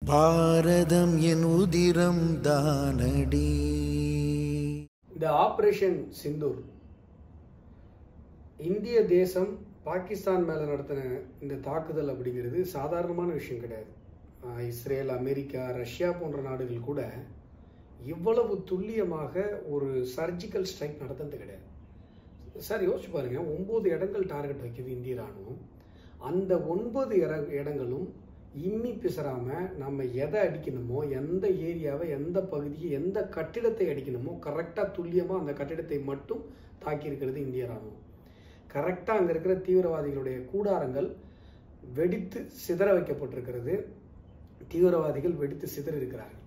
பாரதம் என் உதிரம் தானடி. இந்த ஆபரேஷன் சிந்தூர் இந்திய தேசம் பாகிஸ்தான் மேல நடத்தின இந்த தாக்குதல் அப்படிங்கிறது சாதாரணமான விஷயம் கிடையாது. இஸ்ரேல், அமெரிக்கா, ரஷ்யா போன்ற நாடுகள் கூட இவ்வளவு துல்லியமாக ஒரு சர்ஜிக்கல் ஸ்ட்ரைக் நடத்துறது கிடையாது. சார் யோசிச்சு பாருங்க, 9 இடங்கள் டார்கெட் வைக்குது இந்திய ராணுவம். அந்த 9 இடங்களும் இம்மி பிசறாம நம்ம எதை அடிக்கணுமோ, எந்த ஏரியாவை, எந்த பகுதியை, எந்த கட்டிடத்தை அடிக்கணுமோ கரெக்டா துல்லியமா அந்த கட்டிடத்தை மட்டும் தாக்கி இருக்கிறது இந்திய ராணுவம். கரெக்டா அங்க இருக்கிற தீவிரவாதிகளுடைய கூடாரங்கள் வெடித்து சிதற வைக்கப்பட்டிருக்கிறது. தீவிரவாதிகள் வெடித்து சிதற இருக்கிறார்கள்.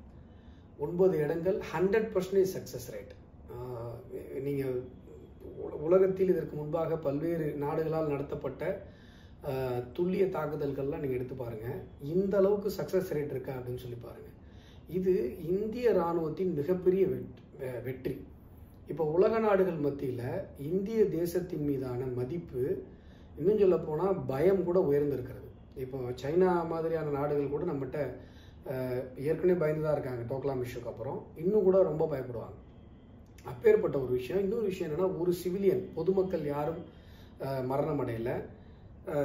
9 இடங்கள் 100% சக்சஸ் ரேட். நீங்க உலகத்தில் இதற்கு முன்பாக பல்வேறு நாடுகளால் நடத்தப்பட்ட துல்லிய தாக்குதல்கள்லாம் நீங்கள் எடுத்து பாருங்கள், இந்த அளவுக்கு சக்ஸஸ் ரேட் இருக்கா அப்படின்னு சொல்லி பாருங்கள். இது இந்திய இராணுவத்தின் மிகப்பெரிய வெற்றி. இப்போ உலக நாடுகள் மத்தியில் இந்திய தேசத்தின் மீதான மதிப்பு, இன்னும் சொல்ல போனால் பயம் கூட உயர்ந்திருக்கிறது. இப்போ சைனா மாதிரியான நாடுகள் கூட நம்மகிட்ட ஏற்கனவே பயந்து தான் இருக்காங்க. டோக்லாம் இஷ்யூக்கு அப்புறம் இன்னும் கூட ரொம்ப பயப்படுவாங்க. அப்பேற்பட்ட ஒரு விஷயம். இன்னொரு விஷயம் என்னென்னா, ஒரு சிவிலியன், பொதுமக்கள் யாரும் மரணம் அடையலை.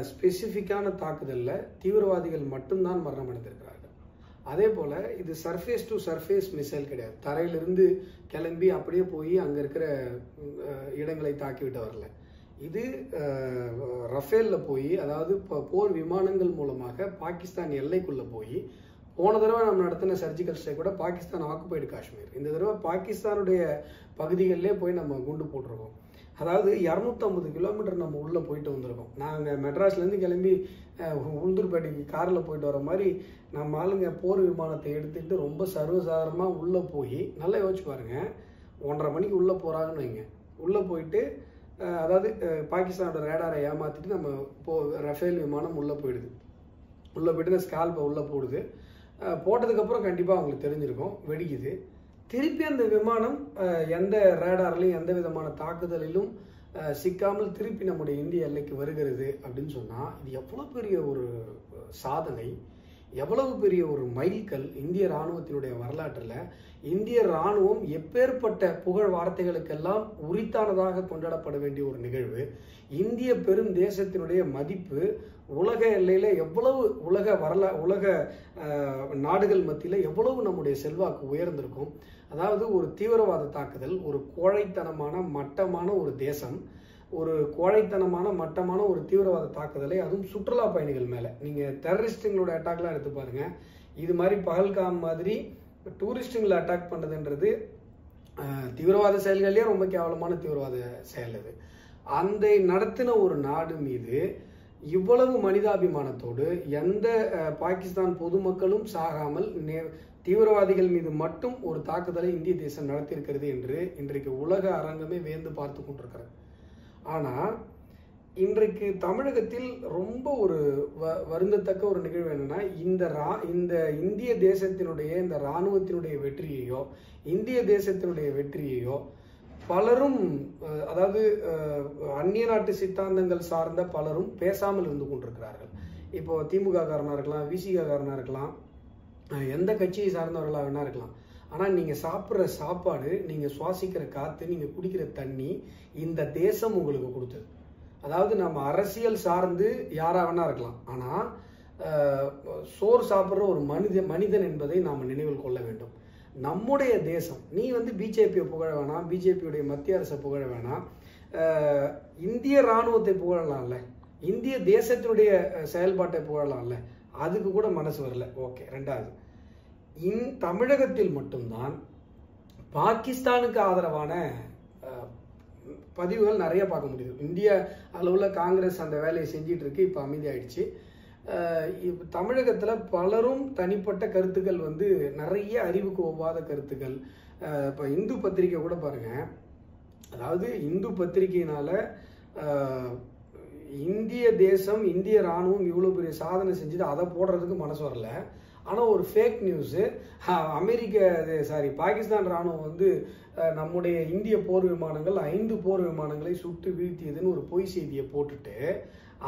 ஸ்பெசிஃபிக்கான தாக்குதலில் தீவிரவாதிகள் மட்டும்தான் மரணம் அடைந்திருக்கிறார்கள். அதே போல் இது சர்ஃபேஸ் டு சர்ஃபேஸ் மிசைல் கிடையாது. தரையிலிருந்து கிளம்பி அப்படியே போய் அங்கே இருக்கிற இடங்களை தாக்கிவிட்டு வரல. இது ரஃபேலில் போய், அதாவது போர் விமானங்கள் மூலமாக பாகிஸ்தான் எல்லைக்குள்ளே போய், போன தடவை நம்ம நடத்தின சர்ஜிக்கல் ஸ்ட்ரைக் கூட பாகிஸ்தான் ஆக்குபைடு காஷ்மீர். இந்த தடவை பாகிஸ்தானுடைய பகுதிகளிலே போய் நம்ம குண்டு போட்டிருக்கோம். அதாவது 250 கிலோமீட்டர் நம்ம உள்ளே போயிட்டு வந்திருக்கோம். நாங்கள் மெட்ராஸ்லேருந்து கிளம்பி உளுந்தூர்பேட்டைக்கு காரில் போயிட்டு வர மாதிரி நம்ம ஆளுங்க போர் விமானத்தை எடுத்துகிட்டு ரொம்ப சர்வசாதாரணமாக உள்ளே போய், நல்லா யோசிச்சு பாருங்கள், 1:30 மணிக்கு உள்ளே போகிறாங்கன்னு வைங்க. உள்ளே போயிட்டு அதாவது பாகிஸ்தானோட ரேடாரை ஏமாற்றிட்டு நம்ம ரஃபேல் விமானம் உள்ளே போயிடுது. உள்ளே போயிட்டு இந்த ஸ்கால்பை உள்ளே போடுது. போட்டதுக்கப்புறம் கண்டிப்பாக அவங்களுக்கு தெரிஞ்சிருக்கும், வெடிக்குது. திருப்பி அந்த விமானம் எந்த ரேடார்லையும் எந்த விதமான தாக்குதலிலும் சிக்காமல் திருப்பி நம்முடைய இந்திய எல்லைக்கு வருகிறது அப்படின்னு சொன்னால், இது எவ்வளோ பெரிய ஒரு சாதனை, எவ்வளவு பெரிய ஒரு மைல்கல் இந்திய இராணுவத்தினுடைய வரலாற்றில். இந்திய இராணுவம் எப்பேற்பட்ட புகழ் வார்த்தைகளுக்கெல்லாம் உரித்தானதாக கொண்டாடப்பட வேண்டிய ஒரு நிகழ்வு. இந்திய பெரும் தேசத்தினுடைய மதிப்பு உலக எல்லையில் எவ்வளவு, உலக நாடுகள் மத்தியில் எவ்வளவு நம்முடைய செல்வாக்கு உயர்ந்திருக்கும். அதாவது ஒரு தீவிரவாத தாக்குதல், ஒரு கோழைத்தனமான மட்டமான ஒரு தேசம், ஒரு கோழைத்தனமான மட்டமான ஒரு தீவிரவாத தாக்குதலை, அதுவும் சுற்றுலா பயணிகள் மேலே. நீங்கள் டெரரிஸ்டுங்களோட அட்டாக்லாம் எடுத்து பாருங்கள். இது மாதிரி பகல்காம் மாதிரி டூரிஸ்டுங்களை அட்டாக் பண்ணுறதுன்றது தீவிரவாத செயல்கள்லேயே ரொம்ப கேவலமான தீவிரவாத செயல். அது அந்த நடத்தின ஒரு நாடு மீது இவ்வளவு மனிதாபிமானத்தோடு எந்த பாகிஸ்தான் பொதுமக்களும் சாகாமல் தீவிரவாதிகள் மீது மட்டும் ஒரு தாக்குதலை இந்திய தேசம் நடத்தியிருக்கிறது என்று இன்றைக்கு உலக அரங்கமே வியந்து பார்த்து கொண்டிருக்கிறது. ஆனால் இன்றைக்கு தமிழகத்தில் ரொம்ப ஒரு வருந்தத்தக்க ஒரு நிகழ்வு என்னன்னா, இந்த இந்திய தேசத்தினுடைய இந்த இராணுவத்தினுடைய வெற்றியையோ, இந்திய தேசத்தினுடைய வெற்றியையோ பலரும், அதாவது அந்நிய நாட்டு சித்தாந்தங்கள் சார்ந்த பலரும் பேசாமல் இருந்து கொண்டிருக்கிறார்கள். இப்போ திமுக காரனாக இருக்கலாம், விசிக காரனாக இருக்கலாம், எந்த கட்சியை சார்ந்தவர்களாக வேணா இருக்கலாம். ஆனால் நீங்கள் சாப்பிட்ற சாப்பாடு, நீங்கள் சுவாசிக்கிற காற்று, நீங்கள் குடிக்கிற தண்ணி இந்த தேசம் உங்களுக்கு கொடுத்தது. அதாவது நம்ம அரசியல் சார்ந்து யாராக வேணா இருக்கலாம், ஆனால் சோறு சாப்பிட்ற ஒரு மனிதன் என்பதை நாம் நினைவில் கொள்ள வேண்டும். நம்முடைய தேசம், நீ பிஜேபியை புகழ வேணாம், பிஜேபியுடைய மத்திய அரசை புகழ வேணாம், இந்திய இராணுவத்தை புகழலாம்ல, இந்திய தேசத்தினுடைய செயல்பாட்டை புகழலாம்ல, அதுக்கு கூட மனசு வரல. ஓகே. ரெண்டாவது, தமிழகத்தில் மட்டும்தான் பாகிஸ்தானுக்கு ஆதரவான பதிவுகள் நிறைய பார்க்க முடியுது. இந்திய அளவில் காங்கிரஸ் அந்த வேலையை செஞ்சிட்டு இருக்கு, இப்போ அமைதியாயிடுச்சு. தமிழகத்தில் பலரும் தனிப்பட்ட கருத்துக்கள் நிறைய அறிவுக்கு ஒவ்வாத கருத்துக்கள். இப்போ இந்து பத்திரிகை கூட பாருங்க, அதாவது இந்து பத்திரிகையினால இந்திய தேசம், இந்திய இராணுவம் இவ்வளோ பெரிய சாதனை செஞ்சுட்டு அதை போடுறதுக்கு மனசு வரல. ஆனால் ஒரு ஃபேக் நியூஸு, பாகிஸ்தான் இராணுவம் நம்முடைய இந்திய போர் விமானங்கள் 5 போர் விமானங்களை சுட்டு வீழ்த்தியதுன்னு ஒரு பொய் செய்தியை போட்டுட்டு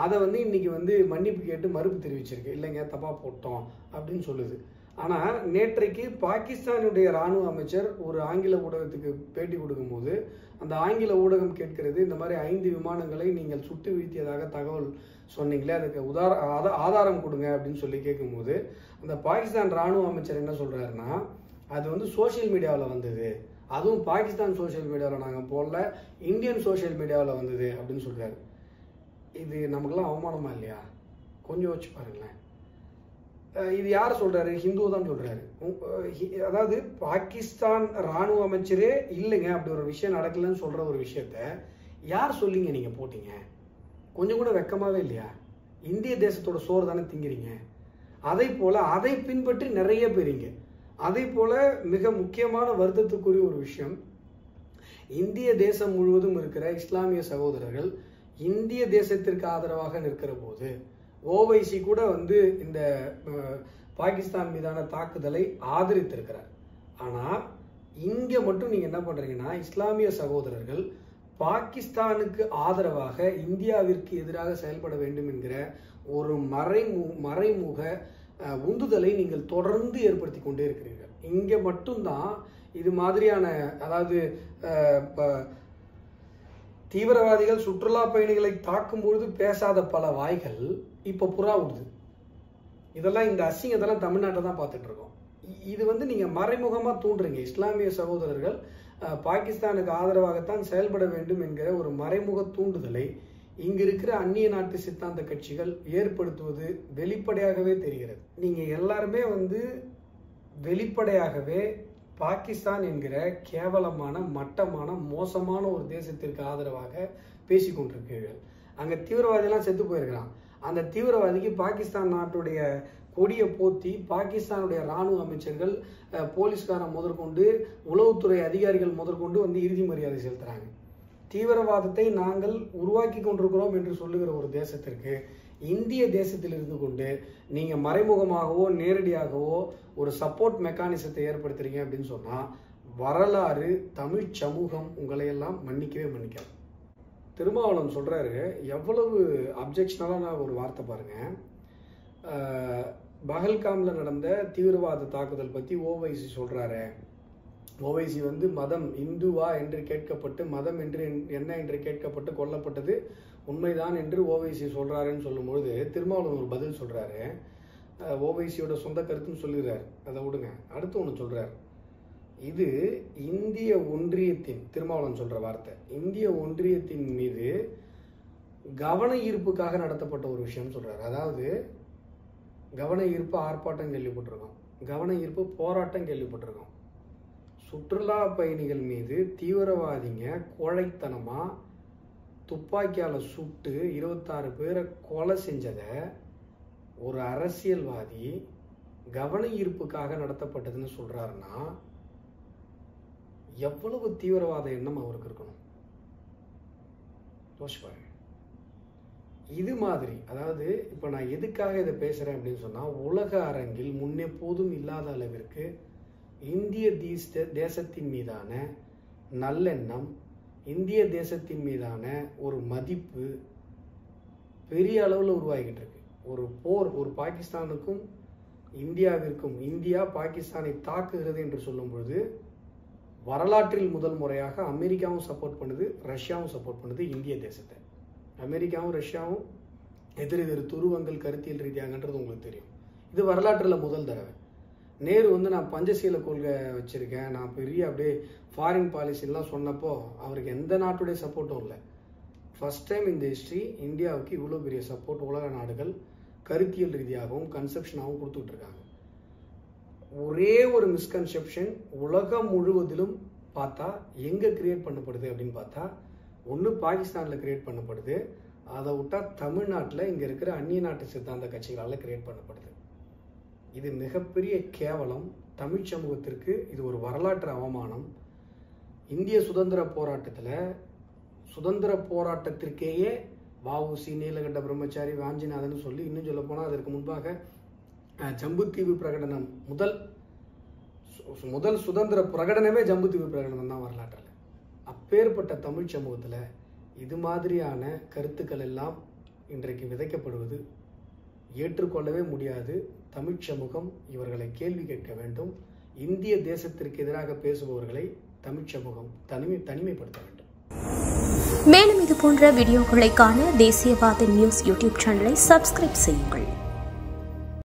அதை இன்னைக்கு மன்னிப்பு கேட்டு மறுப்பு தெரிவிச்சிருக்கு. இல்லைங்க, தப்பா போட்டோம் அப்படின்னு சொல்லுது. ஆனால் நேற்றைக்கு பாகிஸ்தானுடைய இராணுவ அமைச்சர் ஒரு ஆங்கில ஊடகத்துக்கு பேட்டி கொடுக்கும்போது அந்த ஆங்கில ஊடகம் கேட்கிறது, இந்த மாதிரி 5 விமானங்களை நீங்கள் சுட்டு வீழ்த்தியதாக தகவல் சொன்னீங்களே, அதுக்கு ஆதாரம் கொடுங்க அப்படின்னு சொல்லி கேட்கும்போது அந்த பாகிஸ்தான் இராணுவ அமைச்சர் என்ன சொல்றாருன்னா, அது வந்து சோசியல் மீடியாவில் வந்தது, அதுவும் பாகிஸ்தான் சோசியல் மீடியாவில் நாங்கள் போடல, இந்தியன் சோசியல் மீடியாவில் வந்தது அப்படின்னு சொல்றாரு. இது நமக்கெல்லாம் அவமானமா இல்லையா? கொஞ்சம் வச்சு பாருங்களேன். இது யார் சொல்றாரு? ஹிந்து தான் சொல்றாரு. அதாவது பாகிஸ்தான் இராணுவ அமைச்சரே இல்லைங்க அப்படி ஒரு விஷயம் நடக்கலன்னு சொல்ற ஒரு விஷயத்த யார் சொல்லிங்க நீங்க போட்டீங்க? கொஞ்சம் கூட வெக்கமாவே இல்லையா? இந்திய தேசத்தோட சோறு தானே திங்கிறீங்க. அதை போல அதை பின்பற்றி நிறைய பேருங்க. அதே போல மிக முக்கியமான வருத்தத்துக்குரிய ஒரு விஷயம், இந்திய தேசம் முழுவதும் இருக்கிற இஸ்லாமிய சகோதரர்கள் இந்திய தேசத்திற்கு ஆதரவாக நிற்கிற போது ஓவைசி கூட வந்து இந்த பாகிஸ்தான் மீதான தாக்குதலை ஆதரித்திருக்கிறார். ஆனா இங்க மட்டும் நீங்க என்ன பண்றீங்கன்னா, இஸ்லாமிய சகோதரர்கள் பாகிஸ்தானுக்கு ஆதரவாக இந்தியாவிற்கு எதிராக செயல்பட வேண்டும் என்கிற ஒரு மறைமுக உந்துதலை நீங்கள் தொடர்ந்து ஏற்படுத்தி கொண்டே இருக்கிறீர்கள். இங்க மட்டும்தான் இது மாதிரியான, அதாவது தீவிரவாதிகள் சுற்றுலா பயணிகளை தாக்கும் பொழுது பேசாத பல வாய்கள் இப்ப புறா விடுது. இதெல்லாம் இந்த அசிங்கத்தெல்லாம் தமிழ்நாட்டை தான் பார்த்துட்டு இருக்கோம். இது வந்து நீங்க மறைமுகமா தூண்டுறீங்க. இஸ்லாமிய சகோதரர்கள் பாகிஸ்தானுக்கு ஆதரவாகத்தான் செயல்பட வேண்டும் என்கிற ஒரு மறைமுக தூண்டுதலை இங்க இருக்கிற அந்நிய நாட்டு சித்தாந்த கட்சிகள் ஏற்படுத்துவது வெளிப்படையாகவே தெரிகிறது. நீங்க எல்லாருமே வந்து வெளிப்படையாகவே பாகிஸ்தான் என்கிற கேவலமான, மட்டமான, மோசமான ஒரு தேசத்திற்கு ஆதரவாக பேசிக்கொண்டிருக்கிறீர்கள். அங்க தீவிரவாதியெல்லாம் செத்து போயிருக்கிறான். அந்த தீவிரவாதிக்கு பாகிஸ்தான் நாட்டுடைய கொடியை போத்தி பாகிஸ்தானுடைய இராணுவ அமைச்சர்கள், போலீஸ்காரன் முதற்கொண்டு, உளவுத்துறை அதிகாரிகள் முதற்கொண்டு வந்து இறுதி மரியாதை செலுத்துறாங்க. தீவிரவாதத்தை நாங்கள் உருவாக்கி கொண்டிருக்கிறோம் என்று சொல்லுகிற ஒரு தேசத்திற்கு இந்திய தேசத்தில் இருந்து கொண்டு நீங்க மறைமுகமாகவோ நேரடியாகவோ ஒரு சப்போர்ட் மெக்கானிசத்தை ஏற்படுத்துறீங்க அப்படின்னு சொன்னா வரலாறு, தமிழ் சமூகம் உங்களை எல்லாம் மன்னிக்கவே மன்னிக்காது. திருமாவளவன் சொல்றாரு, எவ்வளவு அப்ஜெக்ஷனலான ஒரு வார்த்தை பாருங்க. பஹல்காம்ல நடந்த தீவிரவாத தாக்குதல் பத்தி ஓவைசி சொல்றாரு. ஓவைசி வந்து மதம் இந்துவா என்று கேட்கப்பட்டு, மதம் என்று என்ன என்று கேட்கப்பட்டு கொல்லப்பட்டது உண்மைதான் என்று ஓவைசி சொல்றாருன்னு சொல்லும்பொழுது திருமாவளவன் ஒரு பதில் சொல்றாரு. ஓவைசியோட சொந்த கருத்துன்னு சொல்லிடுறாரு, அதை விடுங்க. அடுத்து ஒன்று சொல்றாரு, இது இந்திய ஒன்றியத்தின், திருமாவளவன் சொல்ற வார்த்தை, இந்திய ஒன்றியத்தின் மீது கவன ஈர்ப்புக்காக நடத்தப்பட்ட ஒரு விஷயம் சொல்றாரு. அதாவது கவன ஈர்ப்பு ஆர்ப்பாட்டம் கேள்விப்பட்டிருக்கோம், கவன ஈர்ப்பு போராட்டம் கேள்விப்பட்டிருக்கோம். சுற்றுலா பயணிகள் மீது தீவிரவாதிங்க கோழைத்தனமா துப்பாக்கியால சுட்டு 26 பேரை கொலை செஞ்சதை ஒரு அரசியல்வாதி கவன ஈர்ப்புக்காக நடத்தப்பட்டதுன்னு சொல்றாருன்னா எவ்வளவு தீவிரவாத எண்ணம் அவருக்கு இருக்கணும் யோசிப்பாரு. இது மாதிரி, அதாவது இப்ப நான் எதுக்காக இதை பேசுறேன் அப்படின்னு சொன்னா, உலக அரங்கில் முன்னெப்போதும் இல்லாத அளவிற்கு இந்திய தேசத்தின் மீதான நல்லெண்ணம், இந்திய தேசத்தின் மீதான ஒரு மதிப்பு பெரிய அளவில் உருவாகிட்டு இருக்கு. ஒரு போர், ஒரு பாகிஸ்தானுக்கும் இந்தியாவிற்கும், இந்தியா பாகிஸ்தானை தாக்குகிறது என்று சொல்லும் பொழுது வரலாற்றில் முதல் முறையாக அமெரிக்காவும் சப்போர்ட் பண்ணுது, ரஷ்யாவும் சப்போர்ட் பண்ணுது இந்திய தேசத்தை. அமெரிக்காவும் ரஷ்யாவும் எதிர் துருவங்கள் கருத்தியல் ரீதியாகன்றது உங்களுக்கு தெரியும். இது வரலாற்றில் முதல் தடவை. நேரு வந்து நான் பஞ்சசீல கொள்கை வச்சிருக்கேன், நான் பெரிய அப்படியே ஃபாரின் பாலிசிலாம் சொன்னப்போ அவருக்கு எந்த நாட்டுடைய சப்போர்ட்டும் இல்லை. ஃபர்ஸ்ட் டைம் இந்த ஹிஸ்ட்ரி இந்தியாவுக்கு இவ்வளோ பெரிய சப்போர்ட் உலக நாடுகள் கருத்தியல் ரீதியாகவும் கன்செப்ஷனாகவும் கொடுத்துட்டு இருக்காங்க. ஒரே ஒரு மிஸ்கன்செப்ஷன் உலகம் முழுவதிலும் பார்த்தா எங்கே கிரியேட் பண்ணப்படுது அப்படின்னு பார்த்தா, ஒன்று பாகிஸ்தானில் கிரியேட் பண்ணப்படுது, அதை விட்டா தமிழ்நாட்டில் இங்கே இருக்கிற அந்நிய நாட்டு சித்தாந்த கட்சிகளால் கிரியேட் பண்ணப்படுது. இது மிகப்பெரிய கேவலம். தமிழ் சமூகத்திற்கு இது ஒரு வரலாற்று அவமானம். இந்திய சுதந்திர போராட்டத்தில், சுதந்திர போராட்டத்திற்கேயே வஉசி, நீலகண்ட பிரம்மச்சாரி, வாஞ்சிநாதன் சொல்லி இன்னும் சொல்ல போனால் அதற்கு முன்பாக ஜம்புத்தீவு பிரகடனம், முதல் சுதந்திர பிரகடனமே ஜம்புத்தீவு பிரகடனம் தான் வரலாற்றில். அப்பேற்பட்ட தமிழ் சமூகத்தில் இது மாதிரியான கருத்துக்கள் எல்லாம் இன்றைக்கு விதைக்கப்படுவது ஏற்றுக்கொள்ளவே முடியாது. தமிழ் சமூகம் இவர்களை கேள்வி கேட்க வேண்டும். இந்திய தேசத்திற்கு எதிராக பேசுபவர்களை தமிழ் சமூகம் தனிமைப்படுத்த வேண்டும். மேலும் இது போன்ற வீடியோக்களை காண தேசியவாத நியூஸ் யூடியூப் சேனலை சப்ஸ்கிரைப் செய்யுங்கள்.